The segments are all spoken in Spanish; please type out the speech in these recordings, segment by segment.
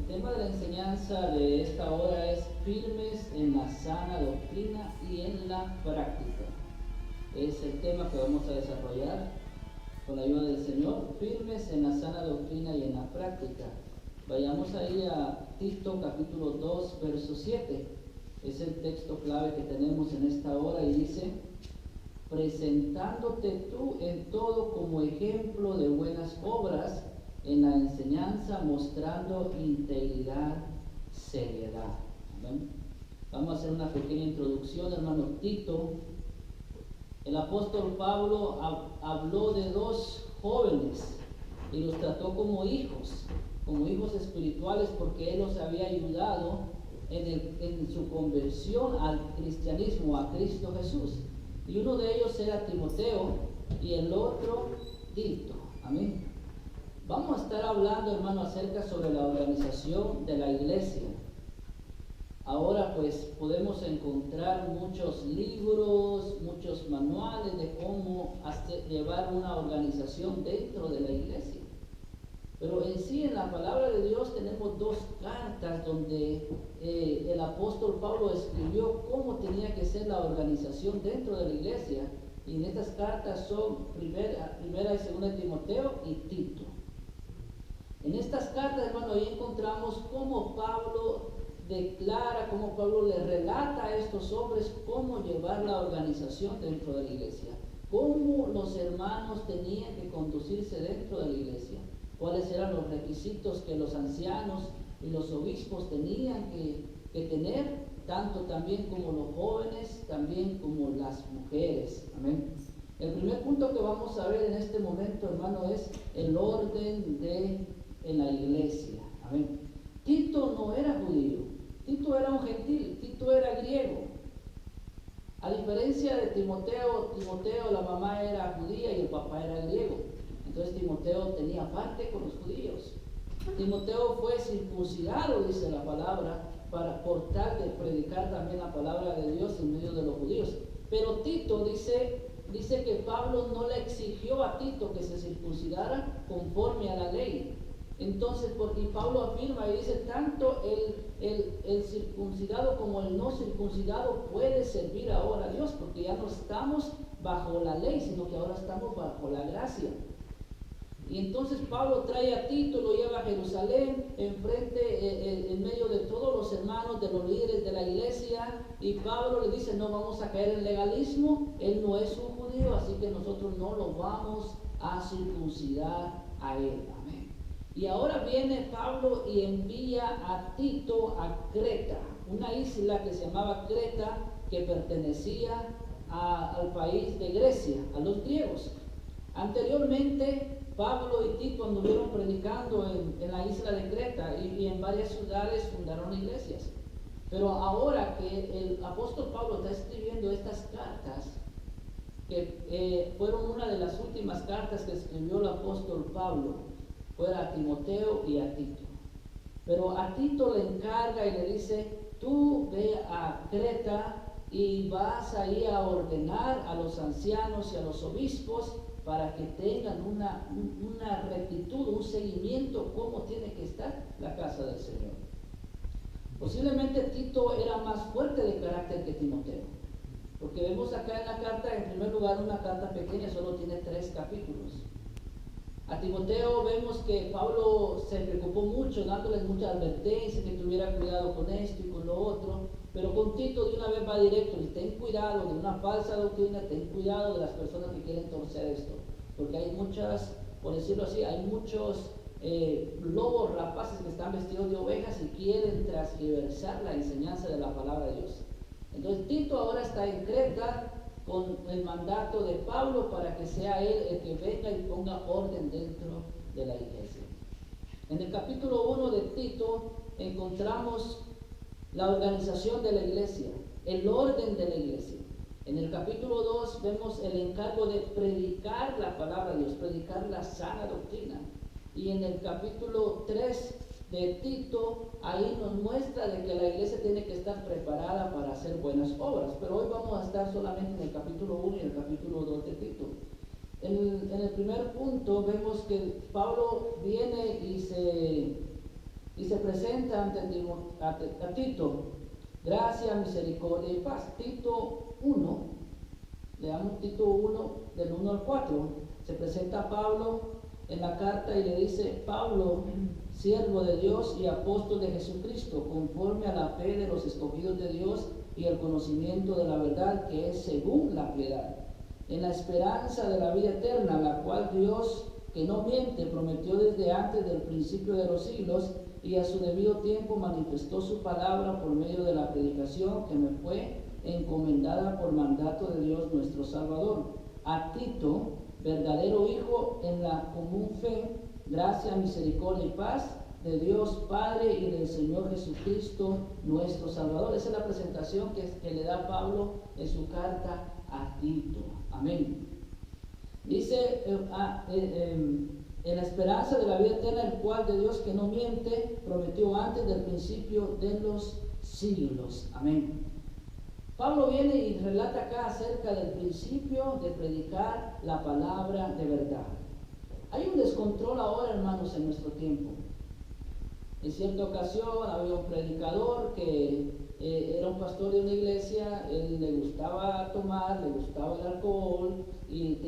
El tema de la enseñanza de esta hora es firmes en la sana doctrina y en la práctica. Es el tema que vamos a desarrollar con la ayuda del Señor, firmes en la sana doctrina y en la práctica. Vayamos ahí a Tito capítulo 2, verso 7. Es el texto clave que tenemos en esta hora y dice: presentándote tú en todo como ejemplo de buenas obras, en la enseñanza mostrando integridad, seriedad. ¿Amén? Vamos a hacer una pequeña introducción, hermano. Tito, el apóstol Pablo habló de dos jóvenes y los trató como hijos espirituales, porque él los había ayudado en su conversión al cristianismo, a Cristo Jesús. Y uno de ellos era Timoteo y el otro Tito. Amén. Vamos a estar hablando, hermano, acerca sobre la organización de la iglesia. Ahora pues podemos encontrar muchos libros, muchos manuales de cómo llevar una organización dentro de la iglesia. Pero en sí, en la palabra de Dios tenemos dos cartas donde el apóstol Pablo escribió cómo tenía que ser la organización dentro de la iglesia. Y en estas cartas son primera y segunda de Timoteo y Tito. En estas cartas, hermano, ahí encontramos cómo Pablo declara, cómo Pablo le relata a estos hombres cómo llevar la organización dentro de la iglesia, cómo los hermanos tenían que conducirse dentro de la iglesia, cuáles eran los requisitos que los ancianos y los obispos tenían que tener, tanto también como los jóvenes, también como las mujeres. Amén. El primer punto que vamos a ver en este momento, hermano, es el orden en la iglesia. Amén. Tito no era judío, Tito era un gentil, Tito era griego. A diferencia de Timoteo, la mamá era judía y el papá era griego. Entonces Timoteo tenía parte con los judíos. Timoteo fue circuncidado, dice la palabra, por tal de predicar también la palabra de Dios en medio de los judíos. Pero Tito dice que Pablo no le exigió a Tito que se circuncidara conforme a la ley. Entonces, porque Pablo afirma y dice, tanto el circuncidado como el no circuncidado puede servir ahora a Dios, porque ya no estamos bajo la ley, sino que ahora estamos bajo la gracia. Y entonces Pablo trae a Tito, lo lleva a Jerusalén, en medio de todos los hermanos, de los líderes de la iglesia, y Pablo le dice, no vamos a caer en legalismo, él no es un judío, así que nosotros no lo vamos a circuncidar a él. Amén. Y ahora viene Pablo y envía a Tito a Creta, una isla que se llamaba Creta, que pertenecía al país de Grecia, a los griegos. Anteriormente, Pablo y Tito anduvieron predicando en la isla de Creta y en varias ciudades fundaron iglesias. Pero ahora que el apóstol Pablo está escribiendo estas cartas, que fueron una de las últimas cartas que escribió el apóstol Pablo, fue a Timoteo y a Tito. Pero a Tito le encarga y le dice, tú ve a Creta y vas ahí a ordenar a los ancianos y a los obispos para que tengan una rectitud, un seguimiento, cómo tiene que estar la casa del Señor. Posiblemente Tito era más fuerte de carácter que Timoteo, porque vemos acá en la carta, en primer lugar, una carta pequeña, solo tiene 3 capítulos. A Timoteo vemos que Pablo se preocupó mucho, dándoles mucha advertencia, que tuviera cuidado con esto y con lo otro, pero con Tito de una vez va directo y ten cuidado de una falsa doctrina, ten cuidado de las personas que quieren torcer esto, porque hay muchas, por decirlo así, hay muchos lobos rapaces que están vestidos de ovejas y quieren transgiversar la enseñanza de la palabra de Dios. Entonces Tito ahora está en Creta con el mandato de Pablo para que sea él el que venga y ponga orden dentro de la iglesia. En el capítulo 1 de Tito encontramos la organización de la iglesia, el orden de la iglesia. En el capítulo 2 vemos el encargo de predicar la palabra de Dios, predicar la sana doctrina. Y en el capítulo 3 de Tito, ahí nos muestra de que la iglesia tiene que estar preparada para hacer buenas obras. Pero hoy vamos a estar solamente en el capítulo 1 y el capítulo 2 de Tito. En el primer punto vemos que Pablo viene y se y se presenta ante a Tito, gracia, misericordia y paz. Tito 1, leamos Tito 1, del 1 al 4, se presenta a Pablo en la carta y le dice: Pablo, siervo de Dios y apóstol de Jesucristo, conforme a la fe de los escogidos de Dios y el conocimiento de la verdad que es según la piedad, en la esperanza de la vida eterna, la cual Dios, que no miente, prometió desde antes del principio de los siglos, y a su debido tiempo manifestó su palabra por medio de la predicación que me fue encomendada por mandato de Dios nuestro Salvador. A Tito, verdadero hijo en la común fe, gracia, misericordia y paz de Dios Padre y del Señor Jesucristo nuestro Salvador. Esa es la presentación que le da Pablo en su carta a Tito. Amén. Dice, en la esperanza de la vida eterna, el cual de Dios que no miente, prometió antes del principio de los siglos. Amén. Pablo viene y relata acá acerca del principio de predicar la palabra de verdad. Hay un descontrol ahora, hermanos, en nuestro tiempo. En cierta ocasión había un predicador que era un pastor de una iglesia. Él le gustaba tomar, le gustaba el alcohol y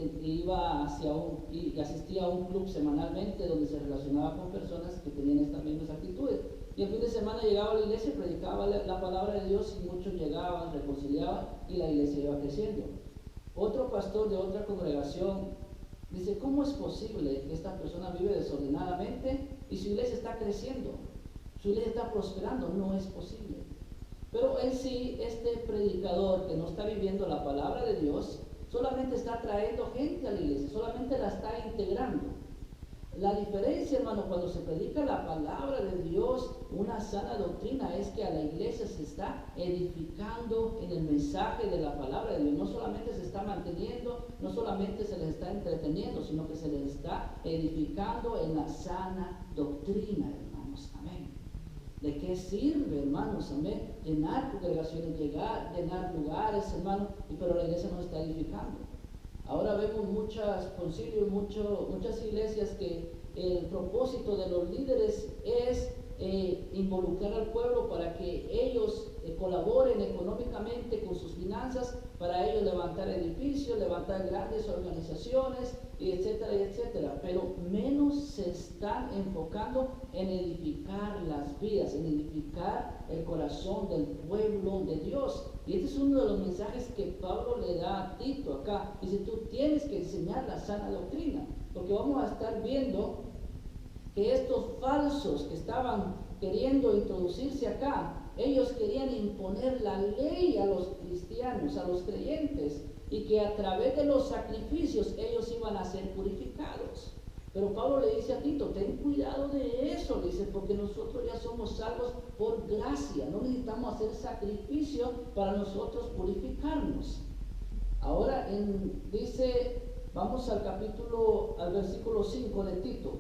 asistía a un club semanalmente donde se relacionaba con personas que tenían estas mismas actitudes. Y el fin de semana llegaba a la iglesia y predicaba la palabra de Dios, y muchos llegaban, reconciliaban y la iglesia iba creciendo. Otro pastor de otra congregación dice: ¿cómo es posible que esta persona vive desordenadamente y su iglesia está creciendo? Su iglesia está prosperando. No es posible. Pero en sí, este predicador que no está viviendo la palabra de Dios, solamente está trayendo gente a la iglesia, solamente la está integrando. La diferencia, hermano, cuando se predica la palabra de Dios, una sana doctrina, es que a la iglesia se está edificando en el mensaje de la palabra de Dios. No solamente se está manteniendo, no solamente se les está entreteniendo, sino que se les está edificando en la sana doctrina, hermanos. Amén. ¿De qué sirve, hermanos? Amén. Llenar congregaciones, llenar lugares, hermanos, pero la iglesia no está edificando. Ahora vemos muchos concilios, muchas iglesias que el propósito de los líderes es involucrar al pueblo para que ellos colaboren económicamente con sus finanzas, para ellos levantar edificios, levantar grandes organizaciones, y etcétera, etcétera. Pero menos se están enfocando en edificar las vidas, en edificar el corazón del pueblo de Dios. Y este es uno de los mensajes que Pablo le da a Tito acá. Dice: tú tienes que enseñar la sana doctrina, porque vamos a estar viendo que estos falsos que estaban queriendo introducirse acá, ellos querían imponer la ley a los cristianos, a los creyentes, y que a través de los sacrificios ellos iban a ser purificados. Pero Pablo le dice a Tito: ten cuidado de eso, le dice, porque nosotros ya somos salvos por gracia, no necesitamos hacer sacrificio para nosotros purificarnos. Ahora dice, vamos al versículo 5 de Tito.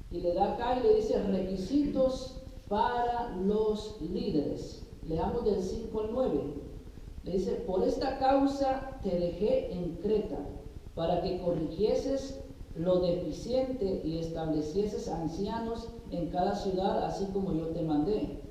Y le da acá y le dice: requisitos para los líderes. Leamos del 5 al 9. Le dice: por esta causa te dejé en Creta, para que corrigieses lo deficiente y establecieses ancianos en cada ciudad, así como yo te mandé.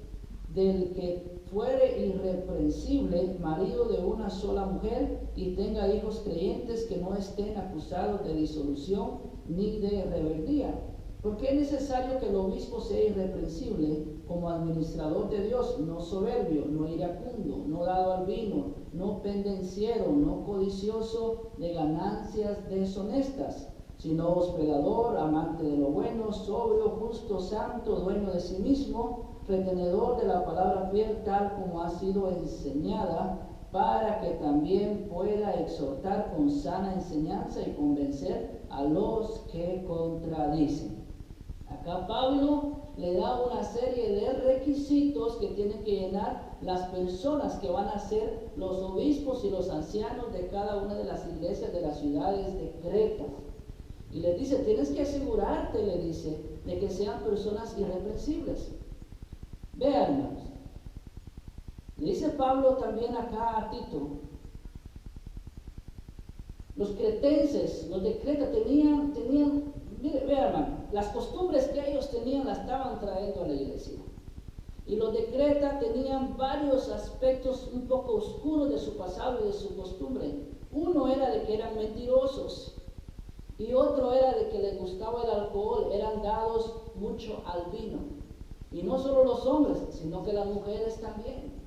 Del que fuere irreprensible, marido de una sola mujer, y tenga hijos creyentes, que no estén acusados de disolución ni de rebeldía. Porque es necesario que el obispo sea irreprensible como administrador de Dios, no soberbio, no iracundo, no dado al vino, no pendenciero, no codicioso de ganancias deshonestas, sino hospedador, amante de lo bueno, sobrio, justo, santo, dueño de sí mismo, retenedor de la palabra fiel, tal como ha sido enseñada, para que también pueda exhortar con sana enseñanza y convencer a los que contradicen. Acá Pablo le da una serie de requisitos que tienen que llenar las personas que van a ser los obispos y los ancianos de cada una de las iglesias de las ciudades de Creta. Y les dice: tienes que asegurarte, le dice, de que sean personas irreprensibles. Vean, hermanos, le dice Pablo también acá a Tito: los cretenses, los de Creta tenían, mire, las costumbres que ellos tenían las estaban trayendo a la iglesia. Y los de Creta tenían varios aspectos un poco oscuros de su pasado y de su costumbre. Uno era de que eran mentirosos y otro era de que les gustaba el alcohol, eran dados mucho al vino. Y no solo los hombres, sino que las mujeres también.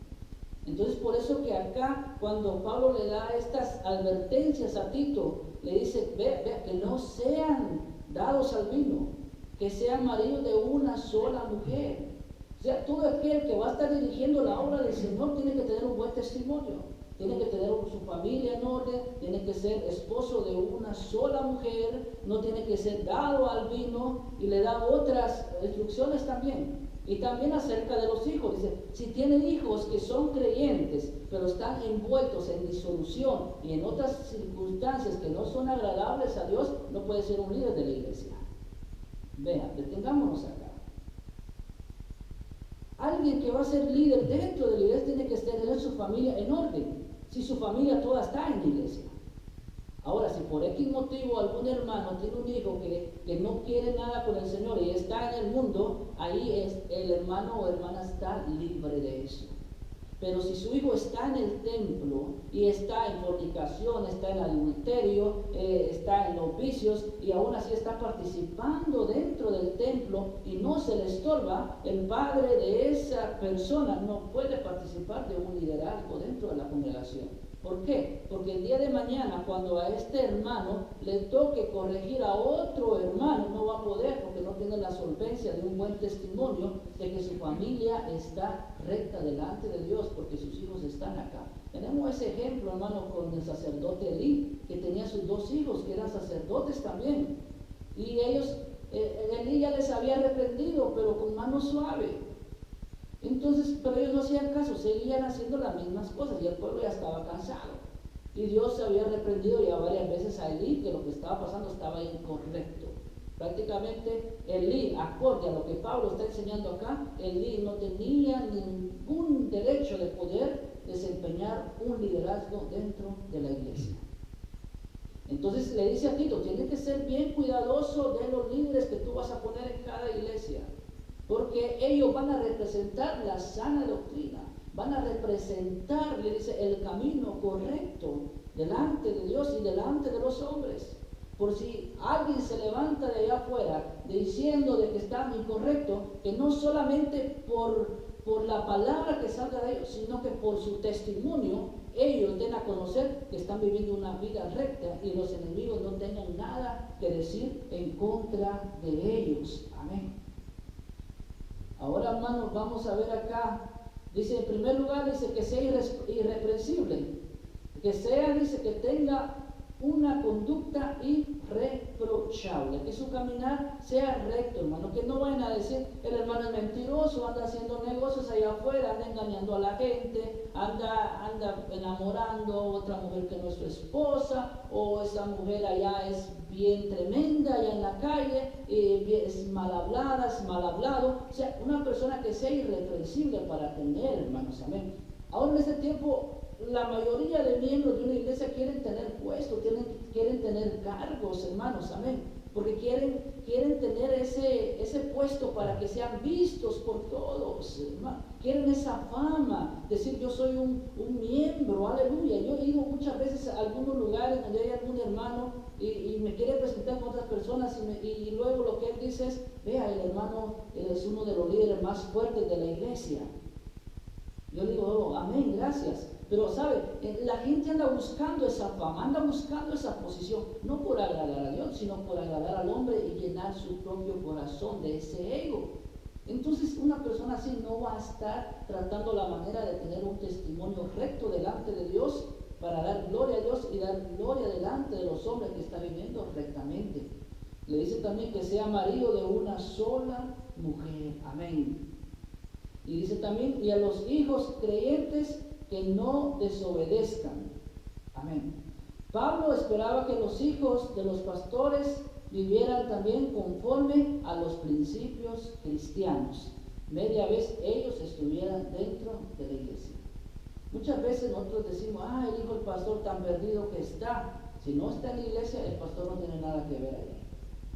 Entonces por eso que acá cuando Pablo le da estas advertencias a Tito, le dice, vea, que no sean dados al vino, que sean maridos de una sola mujer. O sea, todo aquel que va a estar dirigiendo la obra del Señor tiene que tener un buen testimonio, tiene que tener su familia en orden, tiene que ser esposo de una sola mujer, no tiene que ser dado al vino, y le da otras instrucciones también. Y también acerca de los hijos, dice, si tienen hijos que son creyentes, pero están envueltos en disolución y en otras circunstancias que no son agradables a Dios, no puede ser un líder de la iglesia. Vea, detengámonos acá. Alguien que va a ser líder dentro de la iglesia tiene que tener su familia en orden, si su familia toda está en la iglesia. Ahora, si por X motivo algún hermano tiene un hijo que no quiere nada con el Señor y está en el mundo, ahí el hermano o hermana está libre de eso. Pero si su hijo está en el templo y está en fornicación, está en adulterio, está en los vicios y aún así está participando dentro del templo y no se le estorba, el padre de esa persona no puede participar de un liderazgo dentro de la congregación. ¿Por qué? Porque el día de mañana, cuando a este hermano le toque corregir a otro hermano, no va a poder, porque no tiene la solvencia de un buen testimonio de que su familia está recta delante de Dios, porque sus hijos están acá. Tenemos ese ejemplo, hermano, con el sacerdote Elí, que tenía sus 2 hijos, que eran sacerdotes también. Y ellos, Elí ya les había reprendido, pero con mano suave. Entonces, pero ellos no hacían caso, seguían haciendo las mismas cosas y el pueblo ya estaba cansado. Y Dios se había reprendido ya varias veces a Elí que lo que estaba pasando estaba incorrecto. Prácticamente Elí, acorde a lo que Pablo está enseñando acá, Elí no tenía ningún derecho de poder desempeñar un liderazgo dentro de la iglesia. Entonces le dice a Tito, tienes que ser bien cuidadoso de los líderes que tú vas a poner en cada iglesia. Porque ellos van a representar la sana doctrina, van a representar, le dice, el camino correcto delante de Dios y delante de los hombres. Por si alguien se levanta de allá afuera diciendo de que está incorrecto, que no solamente por la palabra que salga de ellos, sino que por su testimonio, ellos den a conocer que están viviendo una vida recta y los enemigos no tengan nada que decir en contra de ellos. Amén. Ahora, hermanos, vamos a ver acá. Dice, en primer lugar, dice que sea irreprensible. Que sea, dice, que tenga una conducta irreprochable. Que su caminar sea recto, hermano. Que no vayan a decir, el hermano es mentiroso, anda haciendo negocios allá afuera, anda engañando a la gente, anda enamorando a otra mujer que no es su esposa, o esa mujer allá es bien tremenda allá en la calle, es mal hablada, es mal hablado. O sea, una persona que sea irreprensible para tener, hermanos, amén. Ahora en este tiempo, la mayoría de miembros de una iglesia quieren tener puestos, quieren tener cargos, hermanos, amén. Porque quieren tener ese puesto para que sean vistos por todos, hermano. Quieren esa fama, decir yo soy un miembro, aleluya. Yo he ido muchas veces a algunos lugares donde hay algún hermano y me quiere presentar con otras personas y luego lo que él dice es, vea, el hermano es uno de los líderes más fuertes de la iglesia. Yo digo, oh, amén, gracias. Pero sabe, la gente anda buscando esa fama, anda buscando esa posición, no por agradar a Dios, sino por agradar al hombre y llenar su propio corazón de ese ego. Entonces una persona así no va a estar tratando la manera de tener un testimonio recto delante de Dios para dar gloria a Dios y dar gloria delante de los hombres que están viviendo rectamente. Le dice también que sea marido de una sola mujer. Amén. Y dice también, y a los hijos creyentes que no desobedezcan. Amén. Pablo esperaba que los hijos de los pastores vivieran también conforme a los principios cristianos. Media vez ellos estuvieran dentro de la iglesia. Muchas veces nosotros decimos, el hijo del pastor tan perdido que está. Si no está en la iglesia, el pastor no tiene nada que ver ahí.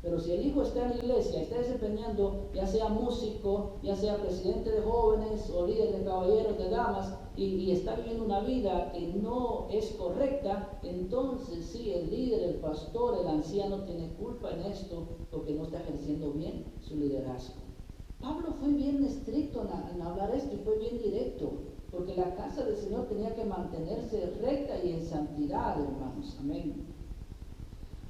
Pero si el hijo está en la iglesia, está desempeñando, ya sea músico, ya sea presidente de jóvenes o líder de caballeros, de damas, y está viviendo una vida que no es correcta, entonces sí, el líder, el pastor, el anciano tiene culpa en esto porque no está ejerciendo bien su liderazgo. Pablo fue bien estricto en hablar esto y fue bien directo, porque la casa del Señor tenía que mantenerse recta y en santidad, hermanos. Amén.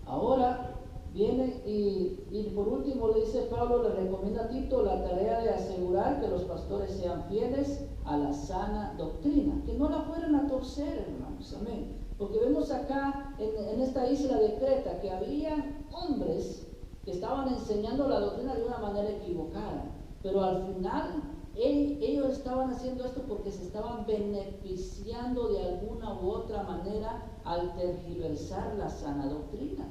Ahora viene y por último le dice Pablo, le recomienda a Tito la tarea de asegurar que los pastores sean fieles a la sana doctrina, que no la fueran a torcer, hermanos. Amén. Porque vemos acá en esta isla de Creta que había hombres que estaban enseñando la doctrina de una manera equivocada, pero al final ellos estaban haciendo esto porque se estaban beneficiando de alguna u otra manera al tergiversar la sana doctrina.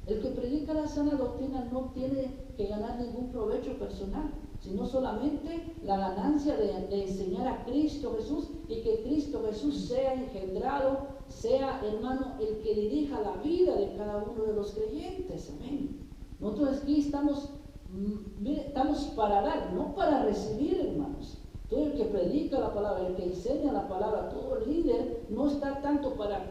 El que predica la sana doctrina no tiene que ganar ningún provecho personal, sino solamente la ganancia de enseñar a Cristo Jesús y que Cristo Jesús sea engendrado, sea, hermano, el que dirija la vida de cada uno de los creyentes. Amén. Nosotros aquí estamos para dar, no para recibir, hermanos. Todo el que predica la palabra, el que enseña la palabra, todo el líder no está tanto para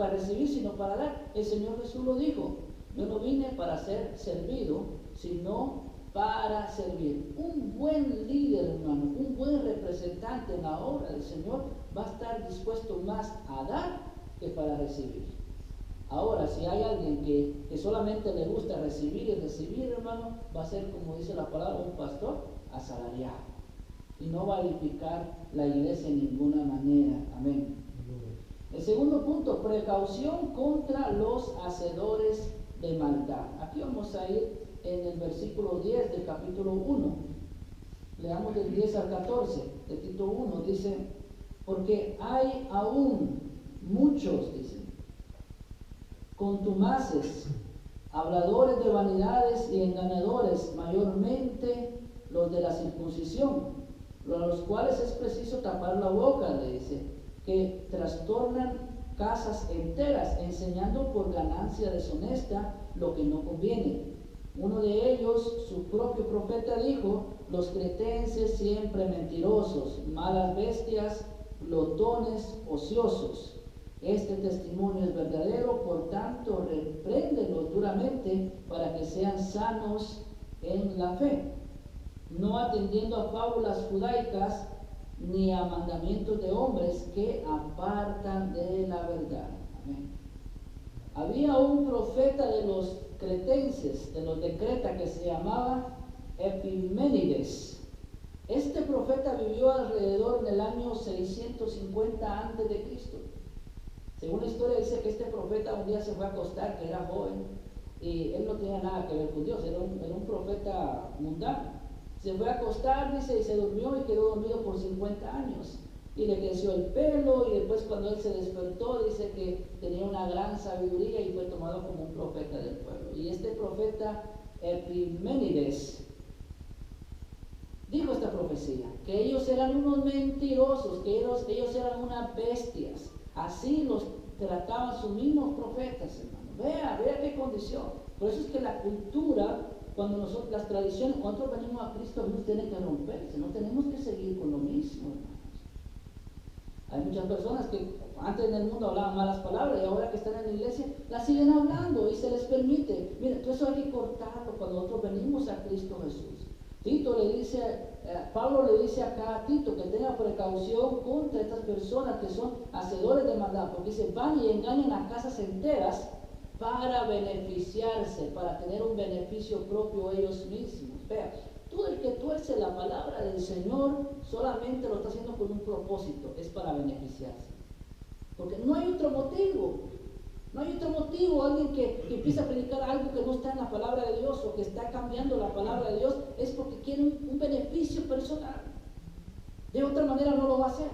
recibir, sino para dar. El Señor Jesús lo dijo: yo no vine para ser servido, sino para servir. Un buen líder, hermano, un buen representante en la obra del Señor va a estar dispuesto más a dar que para recibir. Ahora, si hay alguien que solamente le gusta recibir y recibir, hermano, va a ser, como dice la palabra, un pastor asalariado. Y no va a edificar la iglesia en ninguna manera. Amén. El segundo punto, precaución contra los hacedores de maldad. Aquí vamos a ir en el versículo 10 del capítulo 1. Leamos del 10 al 14 de Tito 1. Dice: porque hay aún muchos, dice, contumaces, habladores de vanidades y engañadores, mayormente los de la circuncisión, a los cuales es preciso tapar la boca, le dice, que trastornan casas enteras, enseñando por ganancia deshonesta lo que no conviene. Uno de ellos, su propio profeta, dijo: los cretenses siempre mentirosos, malas bestias, glotones, ociosos. Este testimonio es verdadero, por tanto, repréndelos duramente para que sean sanos en la fe, no atendiendo a fábulas judaicas ni a mandamientos de hombres que apartan de la verdad. Amén. Había un profeta de los cretenses, de los de Creta, que se llamaba Epiménides. Este profeta vivió alrededor del año 650 a.C. Según la historia dice que este profeta un día se fue a acostar, que era joven, y él no tenía nada que ver con Dios, era un profeta mundano. Se fue a acostar, dice, y se durmió y quedó dormido por 50 años. Y le creció el pelo, y después cuando él se despertó, dice que tenía una gran sabiduría y fue tomado como un profeta del pueblo. Y este profeta Epiménides dijo esta profecía, que ellos eran unos mentirosos, que ellos eran unas bestias. Así los trataban sus mismos profetas, hermano. Vea qué condición. Por eso es que la cultura, cuando nosotros, las tradiciones, cuando nosotros venimos a Cristo, nos tienen que romperse. No tenemos que seguir con lo mismo, hermanos. Hay muchas personas que antes en el mundo hablaban malas palabras y ahora que están en la iglesia las siguen hablando y se les permite. Mira, todo eso hay que cortarlo cuando nosotros venimos a Cristo Jesús. Pablo le dice acá a Tito que tenga precaución contra estas personas que son hacedores de maldad, porque dice: van y engañan a casas enteras para beneficiarse, para tener un beneficio propio ellos mismos. Vea, todo el que tuerce la palabra del Señor solamente lo está haciendo con un propósito, es para beneficiarse, porque no hay otro motivo. No hay otro motivo. Alguien que empieza a predicar algo que no está en la palabra de Dios o que está cambiando la palabra de Dios es porque quiere un beneficio personal. De otra manera no lo va a hacer.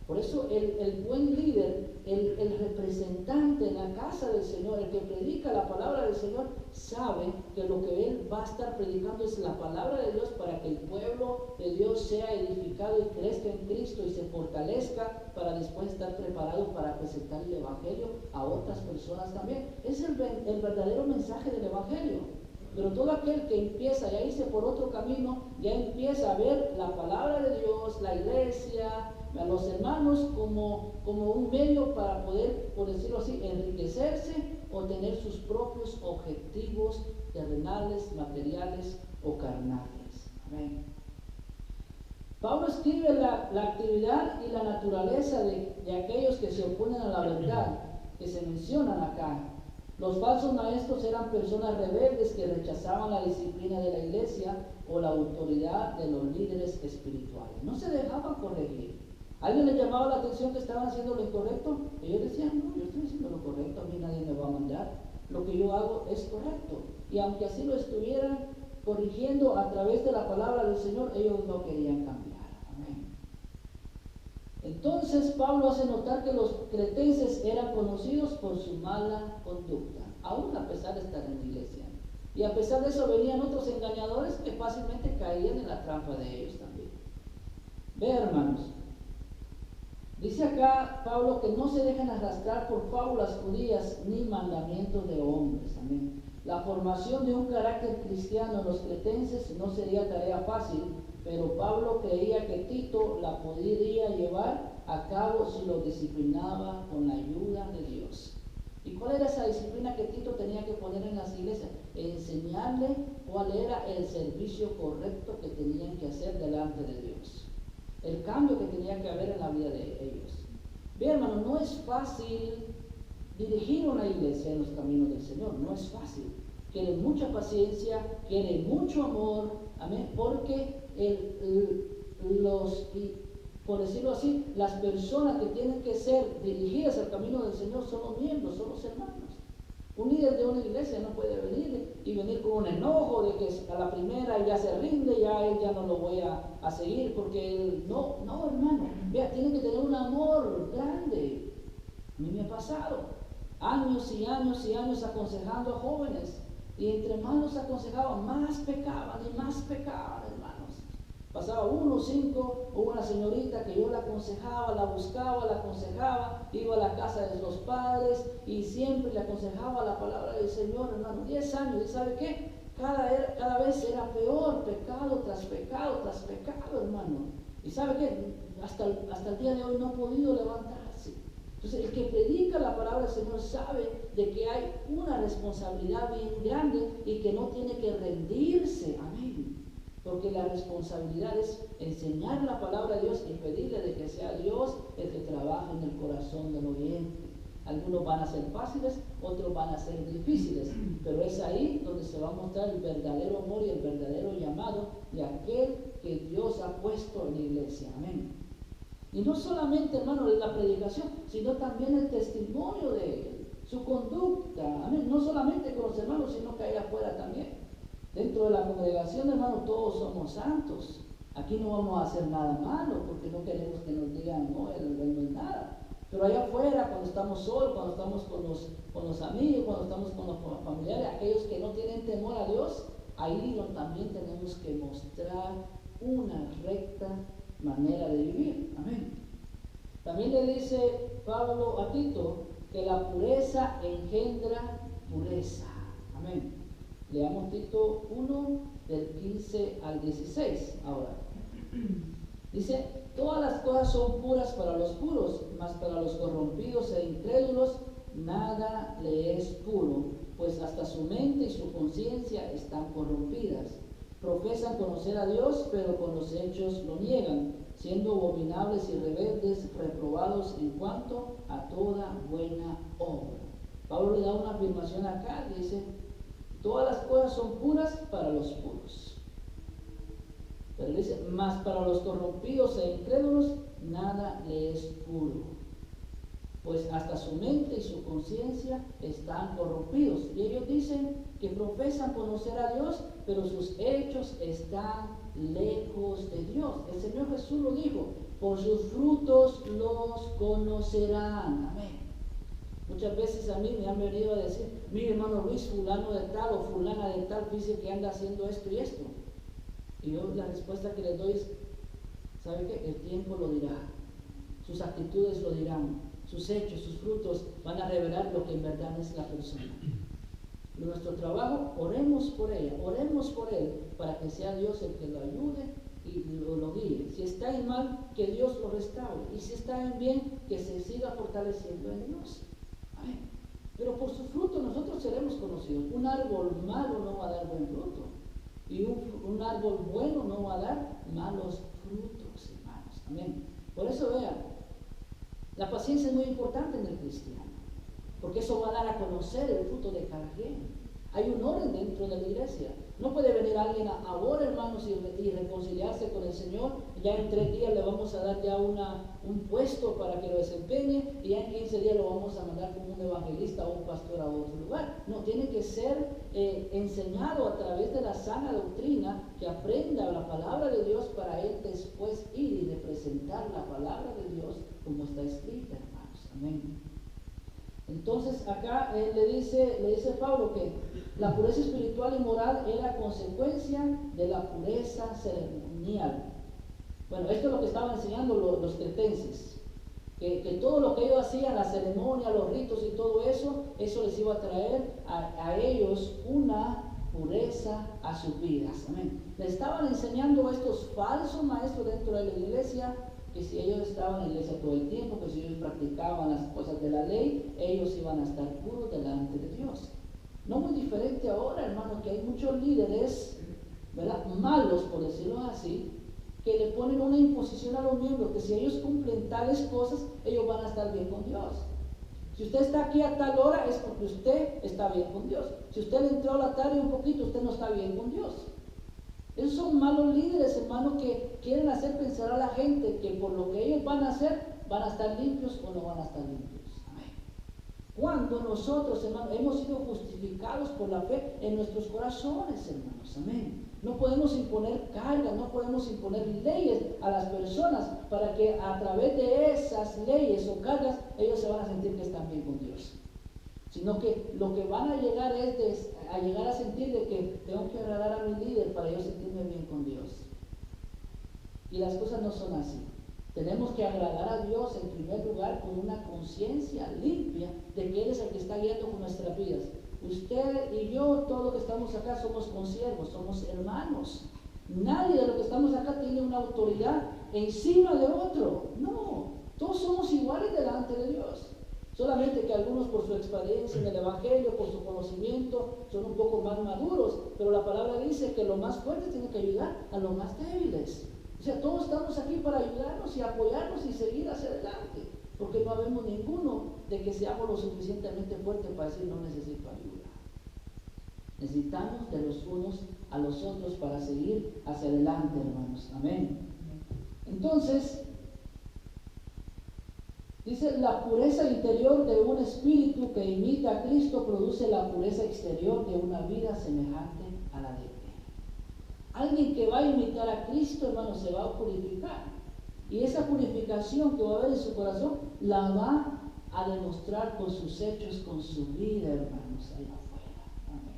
Por eso el buen líder, el representante en la casa del Señor, el que predica la palabra del Señor, sabe que lo que él va a estar predicando es la palabra de Dios para que el pueblo de Dios sea edificado y crezca en Cristo y se fortalezca para después estar preparado para presentar el Evangelio a otras personas también. Es el verdadero mensaje del Evangelio. Pero todo aquel que empieza a irse por otro camino, ya empieza a ver la palabra de Dios, la iglesia, a los hermanos como un medio para poder, por decirlo así, enriquecerse o tener sus propios objetivos terrenales, materiales o carnales. Amén. Pablo escribe la actividad y la naturaleza de aquellos que se oponen a la verdad, que se mencionan acá. Los falsos maestros eran personas rebeldes que rechazaban la disciplina de la iglesia o la autoridad de los líderes espirituales. No se dejaban corregir. ¿Alguien les llamaba la atención que estaban haciendo lo incorrecto? Ellos decían, no, yo estoy haciendo lo correcto, a mí nadie me va a mandar. Lo que yo hago es correcto. Y aunque así lo estuvieran corrigiendo a través de la palabra del Señor, ellos no querían cambiar. Amén. Entonces Pablo hace notar que los cretenses eran conocidos por su mala conducta, aún a pesar de estar en la iglesia. Y a pesar de eso venían otros engañadores que fácilmente caían en la trampa de ellos también. Ve, hermanos, dice acá Pablo que no se dejan arrastrar por fábulas judías ni mandamientos de hombres. Amén. La formación de un carácter cristiano en los cretenses no sería tarea fácil, pero Pablo creía que Tito la podría llevar a cabo si lo disciplinaba con la ayuda de Dios. ¿Y cuál era esa disciplina que Tito tenía que poner en las iglesias? Enseñarle cuál era el servicio correcto que tenían que hacer delante de Dios. El cambio que tenía que haber en la vida de ellos. Bien, hermano, no es fácil dirigir una iglesia en los caminos del Señor. No es fácil. Quiere mucha paciencia, quiere mucho amor. Amén. Porque por decirlo así, las personas que tienen que ser dirigidas al camino del Señor son los miembros, son los hermanos. Un líder de una iglesia no puede venir con un enojo de que a la primera ya se rinde, ya él ya no lo voy a seguir, porque él, no, hermano, vea, tiene que tener un amor grande. A mí me ha pasado años y años y años aconsejando a jóvenes, y entre más los aconsejaba, más pecaban y más pecaban, hermanos. Pasaba 1 o 5, o una señorita que yo la aconsejaba, la buscaba, la aconsejaba, iba a la casa de los padres y siempre le aconsejaba la palabra del Señor, hermano. 10 años, ¿y sabe qué? Cada vez era peor, pecado tras pecado tras pecado, hermano. ¿Y sabe qué? Hasta el día de hoy no ha podido levantarse. Entonces, el que predica la palabra del Señor sabe de que hay una responsabilidad bien grande y que no tiene que rendirse. Amén. Porque la responsabilidad es enseñar la palabra de Dios y pedirle de que sea Dios el que trabaje en el corazón del oyente. Algunos van a ser fáciles, otros van a ser difíciles, pero es ahí donde se va a mostrar el verdadero amor y el verdadero llamado de aquel que Dios ha puesto en la iglesia. Amén. Y no solamente, hermano, la predicación, sino también el testimonio de él, su conducta. Amén. No solamente con los hermanos, sino que allá afuera también. Dentro de la congregación, hermano, todos somos santos. Aquí no vamos a hacer nada malo porque no queremos que nos digan, no, él no es nada. Pero allá afuera, cuando estamos solos, cuando estamos con los amigos, cuando estamos con los familiares, aquellos que no tienen temor a Dios, ahí también tenemos que mostrar una recta manera de vivir. Amén. También le dice Pablo a Tito que la pureza engendra pureza. Amén. Leamos Tito 1, del 15 al 16 ahora. Dice, todas las cosas son puras para los puros, mas para los corrompidos e incrédulos nada le es puro, pues hasta su mente y su conciencia están corrompidas. Profesan conocer a Dios, pero con los hechos lo niegan, siendo abominables y rebeldes, reprobados en cuanto a toda buena obra. Pablo le da una afirmación acá, dice, todas las cosas son puras para los puros. Pero dice, mas para los corrompidos e incrédulos nada le es puro, pues hasta su mente y su conciencia están corrompidos. Y ellos dicen que profesan conocer a Dios, pero sus hechos están lejos de Dios. El Señor Jesús lo dijo, por sus frutos los conocerán. Amén. Muchas veces a mí me han venido a decir, mire hermano Luis, fulano de tal o fulana de tal dice que anda haciendo esto y esto. Y yo la respuesta que les doy es, ¿sabe qué? El tiempo lo dirá, sus actitudes lo dirán, sus hechos, sus frutos van a revelar lo que en verdad es la persona. nuestro trabajo, oremos por ella, oremos por él, para que sea Dios el que lo ayude y lo guíe. Si está en mal, que Dios lo restaure. Y si está en bien, que se siga fortaleciendo en Dios. Amén. Pero por su fruto nosotros seremos conocidos. Un árbol malo no va a dar buen fruto. Y un árbol bueno no va a dar malos frutos, hermanos. Amén. Por eso vean, la paciencia es muy importante en el cristiano, porque eso va a dar a conocer el fruto de cada quien. Hay un orden dentro de la iglesia. No puede venir alguien ahora, hermanos, y reconciliarse con el Señor. Ya en 3 días le vamos a dar ya un puesto para que lo desempeñe, y ya en 15 días lo vamos a mandar como un evangelista o un pastor a otro lugar. No, tiene que ser enseñado a través de la sana doctrina, que aprenda la palabra de Dios para él después ir y representar la palabra de Dios como está escrita, hermanos. Amén. Entonces acá le dice Pablo que la pureza espiritual y moral era consecuencia de la pureza ceremonial. Bueno, esto es lo que estaban enseñando los cretenses, que todo lo que ellos hacían, la ceremonia, los ritos y todo eso les iba a traer a ellos una pureza a sus vidas. Amén. Le estaban enseñando a estos falsos maestros dentro de la iglesia que si ellos estaban en la iglesia todo el tiempo, que si ellos practicaban las cosas de la ley, ellos iban a estar puros delante de Dios. No muy diferente ahora, hermano, que hay muchos líderes, ¿verdad?, malos, por decirlo así, que le ponen una imposición a los miembros, que si ellos cumplen tales cosas, ellos van a estar bien con Dios. Si usted está aquí a tal hora, es porque usted está bien con Dios. Si usted le entró a la tarde un poquito, usted no está bien con Dios. Esos son malos líderes, hermano, que quieren hacer pensar a la gente que por lo que ellos van a hacer, van a estar limpios o no van a estar limpios. Amén. Cuando nosotros, hermanos, hemos sido justificados por la fe en nuestros corazones, hermanos. Amén. No podemos imponer cargas, no podemos imponer leyes a las personas para que a través de esas leyes o cargas ellos se van a sentir que están bien con Dios. Sino que lo que van a llegar es a llegar a sentir de que tengo que agradar a mi líder para yo sentirme bien con Dios. Y las cosas no son así. Tenemos que agradar a Dios en primer lugar con una conciencia limpia de que Él es el que está guiando con nuestras vidas. Usted y yo, todos los que estamos acá, somos consiervos, somos hermanos. Nadie de los que estamos acá tiene una autoridad encima de otro. No, todos somos iguales delante de Dios. Solamente que algunos por su experiencia en el Evangelio, por su conocimiento, son un poco más maduros, pero la palabra dice que los más fuertes tienen que ayudar a los más débiles. O sea, todos estamos aquí para ayudarnos y apoyarnos y seguir hacia adelante, porque no habemos ninguno de que seamos lo suficientemente fuertes para decir no necesito ayuda. Necesitamos de los unos a los otros para seguir hacia adelante, hermanos. Amén. Entonces, dice, la pureza interior de un espíritu que imita a Cristo produce la pureza exterior de una vida semejante a la de Él. Alguien que va a imitar a Cristo, hermano, se va a purificar. Y esa purificación que va a haber en su corazón, la va a demostrar con sus hechos, con su vida, hermanos, allá afuera. Amén.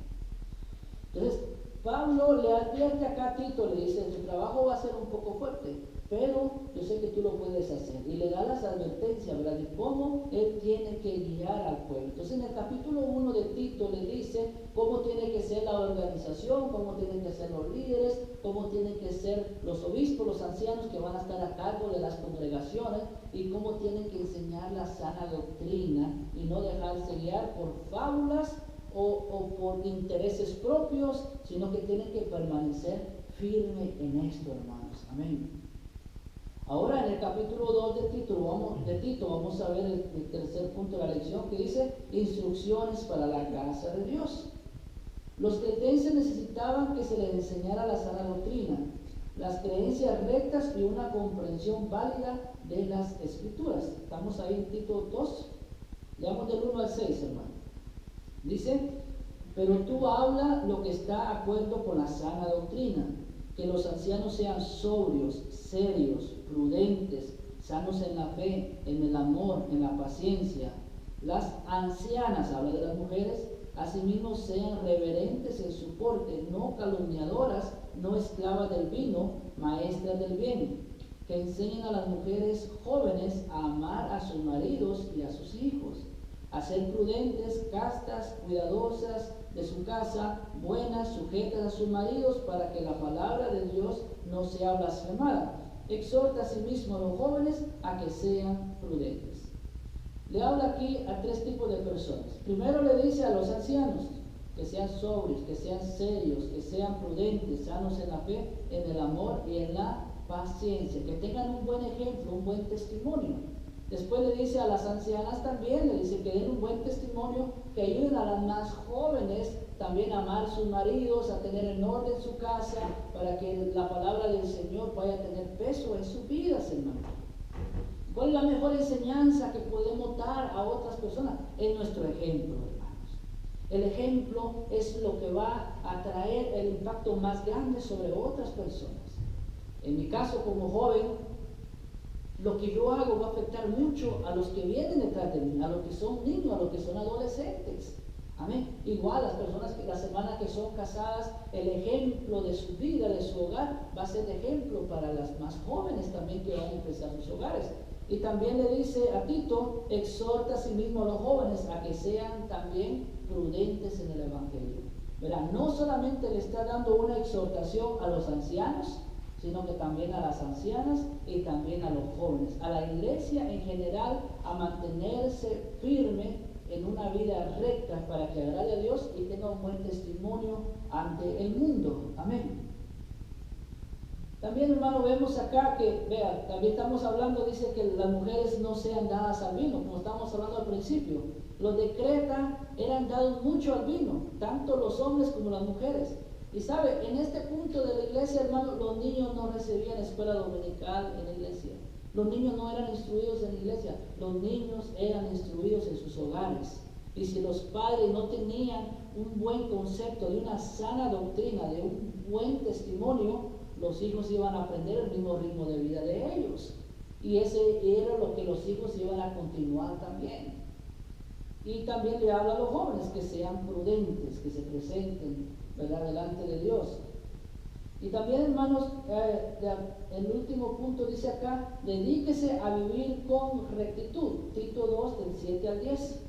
Entonces, Pablo le advierte acá a Tito, le dice, tu trabajo va a ser un poco fuerte, pero yo sé que tú lo puedes hacer. Y le da las advertencias, ¿verdad?, de cómo él tiene que guiar al pueblo. Entonces, en el capítulo 1 de Tito le dice cómo tiene que ser la organización, cómo tienen que ser los líderes, cómo tienen que ser los obispos, los ancianos que van a estar a cargo de las congregaciones, y cómo tienen que enseñar la sana doctrina y no dejarse guiar por fábulas o por intereses propios, sino que tienen que permanecer firme en esto, hermanos. Amén. Ahora en el capítulo 2 de Tito vamos a ver el tercer punto de la lección, que dice instrucciones para la casa de Dios. Los cretenses necesitaban que se les enseñara la sana doctrina, las creencias rectas y una comprensión válida de las escrituras. Estamos ahí en Tito 2, leamos del 1 al 6, hermano. Dice, pero tú habla lo que está de acuerdo con la sana doctrina, que los ancianos sean sobrios, serios, prudentes, sanos en la fe, en el amor, en la paciencia. Las ancianas, habla de las mujeres, asimismo sean reverentes en su porte, no calumniadoras, no esclavas del vino, maestras del bien, que enseñen a las mujeres jóvenes a amar a sus maridos y a sus hijos, a ser prudentes, castas, cuidadosas, de su casa, buenas, sujetas a sus maridos, para que la palabra de Dios no sea blasfemada. Exhorta asimismo a los jóvenes a que sean prudentes. Le habla aquí a tres tipos de personas. Primero le dice a los ancianos que sean sobrios, que sean serios, que sean prudentes, sanos en la fe, en el amor y en la paciencia, que tengan un buen ejemplo, un buen testimonio. Después le dice a las ancianas también, le dice que den un buen testimonio, que ayuden a las más jóvenes también a amar a sus maridos, a tener en orden su casa, para que la palabra del Señor vaya a tener peso en sus vidas, hermano. ¿Cuál es la mejor enseñanza que podemos dar a otras personas? Es nuestro ejemplo, hermanos. El ejemplo es lo que va a traer el impacto más grande sobre otras personas. En mi caso, como joven, lo que yo hago va a afectar mucho a los que vienen detrás de mí, a los que son niños, a los que son adolescentes. Amén. Igual las personas que las hermanas que son casadas, el ejemplo de su vida, de su hogar, va a ser de ejemplo para las más jóvenes también que van a empezar sus hogares. Y también le dice a Tito, exhorta a sí mismo a los jóvenes a que sean también prudentes en el Evangelio. Verá, no solamente le está dando una exhortación a los ancianos, sino que también a las ancianas y también a los jóvenes, a la iglesia en general, a mantenerse firme en una vida recta para que agrade a Dios y tenga un buen testimonio ante el mundo. Amén. También, hermano, vemos acá que, vea, también estamos hablando, dice que las mujeres no sean dadas al vino, como estábamos hablando al principio. Los de Creta eran dados mucho al vino, tanto los hombres como las mujeres. Y sabe, en este punto de la iglesia, hermano, los niños no recibían escuela dominical en la iglesia. Los niños no eran instruidos en la iglesia, los niños eran instruidos en sus hogares. Y si los padres no tenían un buen concepto de una sana doctrina, de un buen testimonio, los hijos iban a aprender el mismo ritmo de vida de ellos. Y ese era lo que los hijos iban a continuar también. Y también le habla a los jóvenes que sean prudentes, que se presenten, ¿verdad?, delante de Dios. Y también, hermanos, el último punto dice acá, dedíquese a vivir con rectitud. Tito 2, del 7 al 10.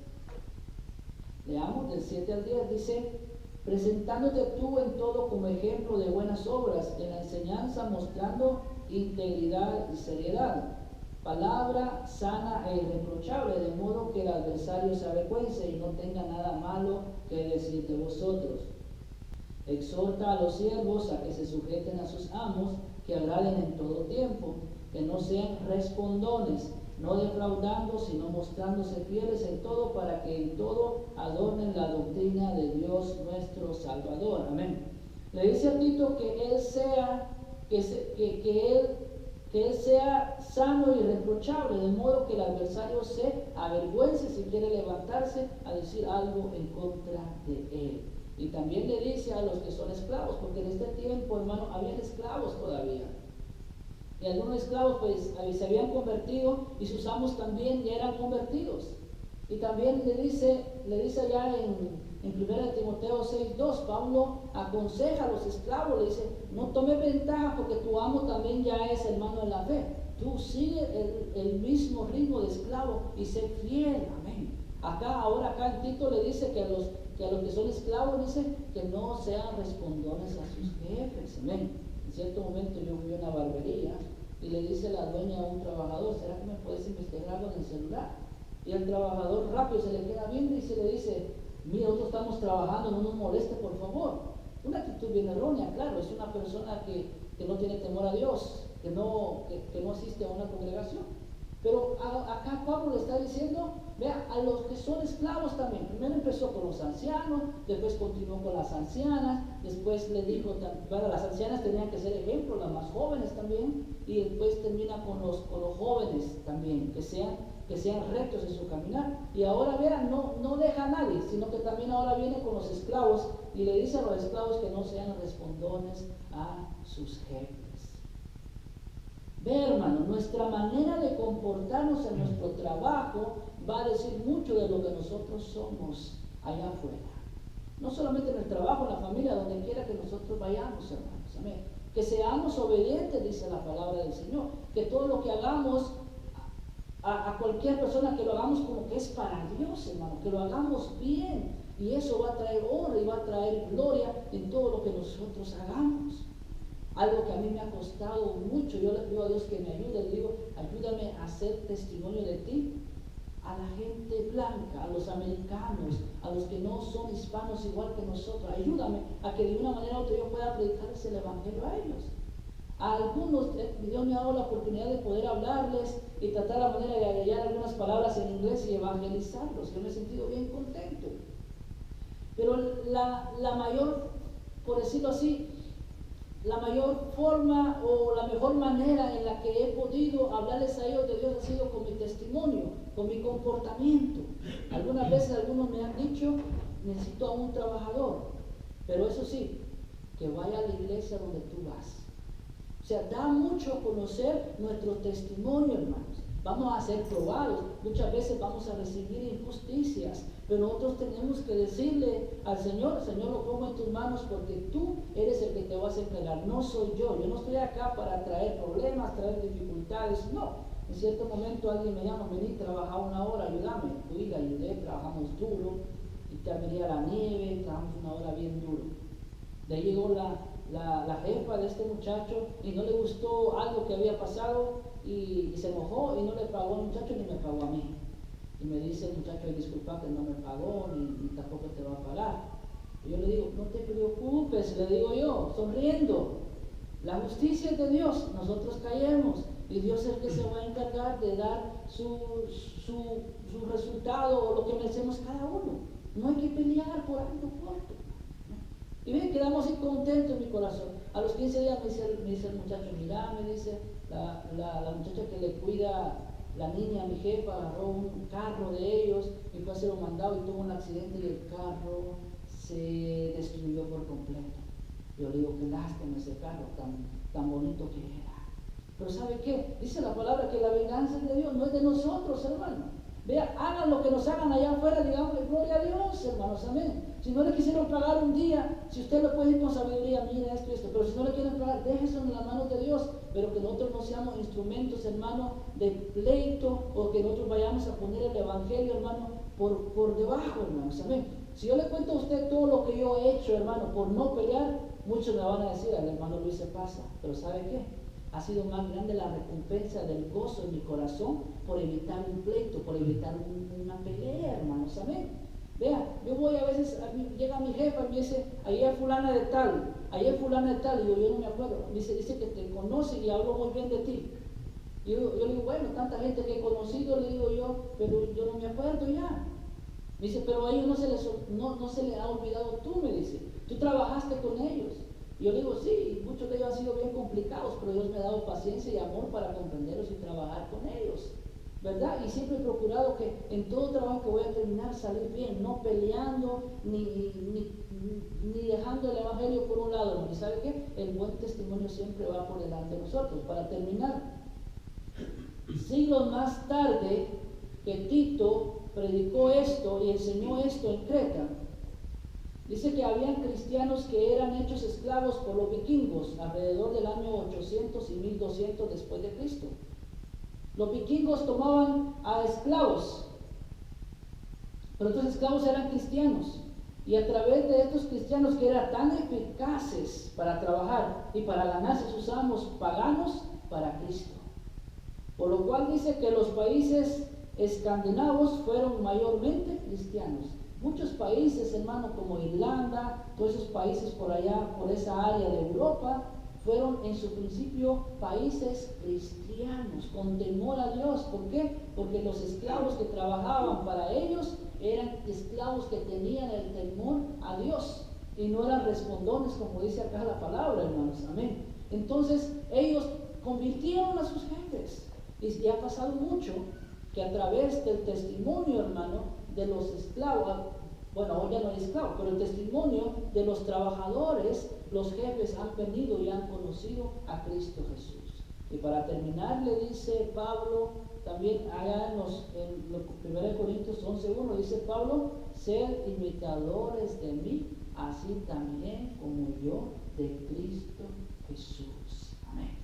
Leamos del 7 al 10, dice, presentándote tú en todo como ejemplo de buenas obras, en la enseñanza mostrando integridad y seriedad, palabra sana e irreprochable, de modo que el adversario se avergüence y no tenga nada malo que decir de vosotros. Exhorta a los siervos a que se sujeten a sus amos, que agraden en todo tiempo, que no sean respondones, no defraudando, sino mostrándose fieles en todo, para que en todo adornen la doctrina de Dios nuestro Salvador. Amén. Le dice a Tito que él sea, que él sea sano y irreprochable, de modo que el adversario se avergüence si quiere levantarse a decir algo en contra de él. Y también le dice a los que son esclavos, porque en este tiempo, hermano, habían esclavos todavía. Y algunos esclavos pues se habían convertido y sus amos también ya eran convertidos. Y también le dice allá en 1 Timoteo 6:2, Pablo aconseja a los esclavos, le dice, no tome ventaja porque tu amo también ya es hermano en la fe. Tú sigue el mismo ritmo de esclavo y sé fiel. Amén. Acá en Tito le dice que a los que son esclavos, dice que no sean respondones a sus jefes. Amén. En cierto momento yo fui a una barbería y le dice la dueña a un trabajador, ¿será que me puedes investigar algo en el celular? Y el trabajador rápido se le queda viendo y se le dice, mira, nosotros estamos trabajando, no nos moleste, por favor. Una actitud bien errónea, claro, es una persona que no tiene temor a Dios, que no asiste a una congregación. Pero acá Pablo le está diciendo, vea, a los que son esclavos también. Primero empezó con los ancianos, después continuó con las ancianas, después le dijo, bueno, las ancianas tenían que ser ejemplo, las más jóvenes también, y después termina con los jóvenes también, que sean rectos en su caminar. Y ahora, vean, no deja a nadie, sino que también ahora viene con los esclavos y le dice a los esclavos que no sean respondones a sus jefes. Ve, hermano, nuestra manera de comportarnos en nuestro trabajo va a decir mucho de lo que nosotros somos allá afuera. No solamente en el trabajo, en la familia, donde quiera que nosotros vayamos, hermanos. Amén. Que seamos obedientes, dice la palabra del Señor. Que todo lo que hagamos a cualquier persona, que lo hagamos como que es para Dios, hermano. Que lo hagamos bien. Y eso va a traer honra y va a traer gloria en todo lo que nosotros hagamos. Algo que a mí me ha costado mucho, yo le pido a Dios que me ayude, le digo, ayúdame a hacer testimonio de ti a la gente blanca, a los americanos, a los que no son hispanos igual que nosotros. Ayúdame a que de una manera u otra yo pueda predicarles el evangelio a ellos. A algunos Dios me ha dado la oportunidad de poder hablarles y tratar la manera de hallar algunas palabras en inglés y evangelizarlos. Yo me he sentido bien contento. Pero la mayor, por decirlo así, la mayor forma o la mejor manera en la que he podido hablarles a ellos de Dios ha sido con mi testimonio, con mi comportamiento. Algunas veces algunos me han dicho, necesito a un trabajador, pero eso sí, que vaya a la iglesia donde tú vas. O sea, da mucho a conocer nuestro testimonio, hermanos. Vamos a ser probados, muchas veces vamos a recibir injusticias, pero nosotros tenemos que decirle al Señor, Señor, lo pongo en tus manos porque tú eres el que te vas a encargar, no soy yo no estoy acá para traer problemas, traer dificultades, no. En cierto momento alguien me llama, vení, trabaja 1 hora, ayúdame, fui, le ayudé, trabajamos duro, y te venía la nieve, trabajamos 1 hora bien duro. De ahí llegó la jefa de este muchacho y no le gustó algo que había pasado y se enojó y no le pagó al muchacho ni me pagó a mí. Y me dice el muchacho, disculpa que no me pagó ni tampoco te va a pagar. Y yo le digo, no te preocupes, le digo yo, sonriendo. La justicia es de Dios, nosotros caemos y Dios es el que se va a encargar de dar su resultado o lo que merecemos cada uno. No hay que pelear por algo corto. Y ven, quedamos así contentos en mi corazón. A los 15 días me dice el muchacho, mira, me dice, la muchacha que le cuida la niña, mi jefa, agarró un carro de ellos y fue a hacer un mandado y tuvo un accidente y el carro se destruyó por completo. Yo le digo, qué lástima ese carro tan bonito que era. Pero ¿sabe qué? Dice la palabra que la venganza es de Dios, no es de nosotros, hermano. Vea, hagan lo que nos hagan allá afuera, digamos, gloria a Dios, hermanos, amén. Si no le quisieron pagar un día, si usted lo puede ir con sabiduría, mira esto y esto, pero si no le quieren pagar, déjese en las manos de Dios, pero que nosotros no seamos instrumentos, hermano, de pleito, o que nosotros vayamos a poner el evangelio, hermano, por debajo, hermanos, amén. Si yo le cuento a usted todo lo que yo he hecho, hermano, por no pelear, muchos me van a decir, al hermano Luis se pasa, pero ¿sabe qué? Ha sido más grande la recompensa del gozo en mi corazón por evitar un pleito, por evitar una pelea, hermanos, amén. Vea, yo voy a veces, llega mi jefa y me dice, ayer fulana de tal, y yo no me acuerdo, dice que te conoce y hablo muy bien de ti. Yo le digo, bueno, tanta gente que he conocido, le digo yo, pero yo no me acuerdo ya. Me dice, pero a ellos no se les ha olvidado tú, me dice, tú trabajaste con ellos. Y yo le digo, sí, muchos de ellos han sido bien complicados, pero Dios me ha dado paciencia y amor para comprenderlos y trabajar con ellos, ¿verdad? Y siempre he procurado que en todo trabajo que voy a terminar salir bien, no peleando ni dejando el evangelio por un lado. ¿Y sabe qué? El buen testimonio siempre va por delante de nosotros. Para terminar, siglos más tarde que Tito predicó esto y enseñó esto en Creta, dice que habían cristianos que eran hechos esclavos por los vikingos alrededor del año 800 y 1200 después de Cristo. Los vikingos tomaban a esclavos, pero estos esclavos eran cristianos. Y a través de estos cristianos que eran tan eficaces para trabajar y para ganarse, usamos paganos para Cristo. Por lo cual dice que los países escandinavos fueron mayormente cristianos. Muchos países, hermano, como Irlanda, todos esos países por allá, por esa área de Europa, fueron en su principio países cristianos, con temor a Dios. ¿Por qué? Porque los esclavos que trabajaban para ellos eran esclavos que tenían el temor a Dios y no eran respondones, como dice acá la palabra, hermanos, amén. Entonces ellos convirtieron a sus jefes y ha pasado mucho que a través del testimonio, hermano, de los esclavos, bueno, hoy ya no hay esclavos, pero el testimonio de los trabajadores, los jefes han venido y han conocido a Cristo Jesús. Y para terminar, le dice Pablo, también allá en 1 Corintios 11:1, dice Pablo, sed imitadores de mí, así también como yo de Cristo Jesús. Amén.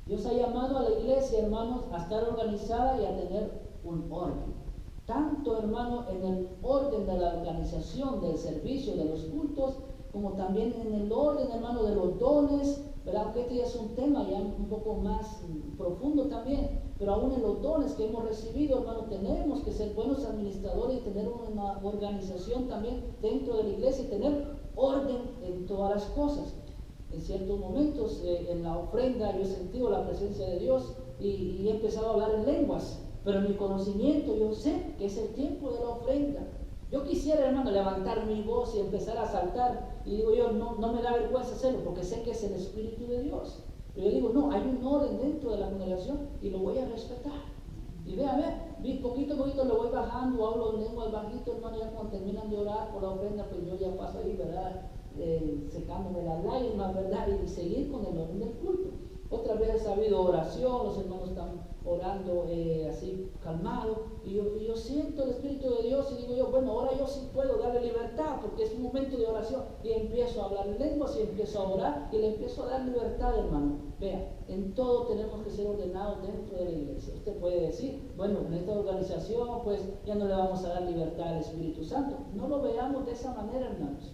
Dios ha llamado a la iglesia, hermanos, a estar organizada y a tener un orden. tanto, hermano, en el orden de la organización del servicio de los cultos, como también en el orden, hermano, de los dones, ¿verdad? Aunque este ya es un tema ya un poco más profundo también, pero aún en los dones que hemos recibido, hermano, tenemos que ser buenos administradores y tener una organización también dentro de la iglesia y tener orden en todas las cosas. En ciertos momentos, en la ofrenda, yo he sentido la presencia de Dios y he empezado a hablar en lenguas, pero en mi conocimiento yo sé que es el tiempo de la ofrenda. Yo quisiera, hermano, levantar mi voz y empezar a saltar, y digo yo, no me da vergüenza hacerlo, porque sé que es el Espíritu de Dios. Pero yo digo, no, hay un orden dentro de la congregación y lo voy a respetar. Y ve, poquito a poquito lo voy bajando, hablo en lenguas bajito, hermano, ya cuando terminan de orar por la ofrenda, pues yo ya paso ahí, ¿verdad? Secándome las lágrimas, ¿verdad? Y seguir con el orden del culto. Otras veces ha habido oración, los hermanos están orando así calmados, y yo siento el Espíritu de Dios y digo yo, bueno, ahora yo sí puedo darle libertad, porque es un momento de oración, y empiezo a hablar en lenguas y empiezo a orar y le empiezo a dar libertad, hermano. Vea, en todo tenemos que ser ordenados dentro de la iglesia. Usted puede decir, bueno, en esta organización pues ya no le vamos a dar libertad al Espíritu Santo. No lo veamos de esa manera, hermanos.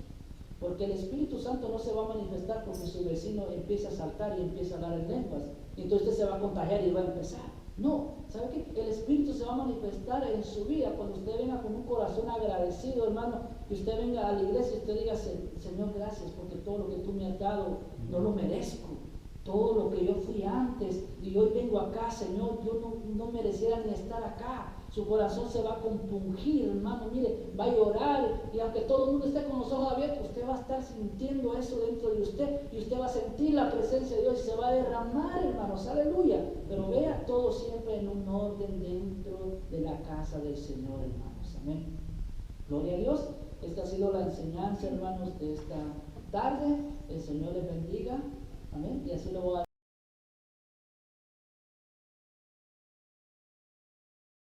Porque el Espíritu Santo no se va a manifestar porque su vecino empieza a saltar y empieza a hablar en lenguas. Y entonces usted se va a contagiar y va a empezar. No, ¿sabe qué? El Espíritu se va a manifestar en su vida cuando usted venga con un corazón agradecido, hermano, que usted venga a la iglesia y usted diga, Señor, gracias porque todo lo que tú me has dado no lo merezco. Todo lo que yo fui antes y hoy vengo acá, Señor, yo no mereciera ni estar acá. Su corazón se va a compungir, hermano, mire, va a llorar, y aunque todo el mundo esté con los ojos abiertos, usted va a estar sintiendo eso dentro de usted, y usted va a sentir la presencia de Dios y se va a derramar, hermanos, aleluya. Pero vea todo siempre en un orden dentro de la casa del Señor, hermanos, amén. Gloria a Dios. Esta ha sido la enseñanza, hermanos, de esta tarde. El Señor les bendiga, amén, y así lo voy a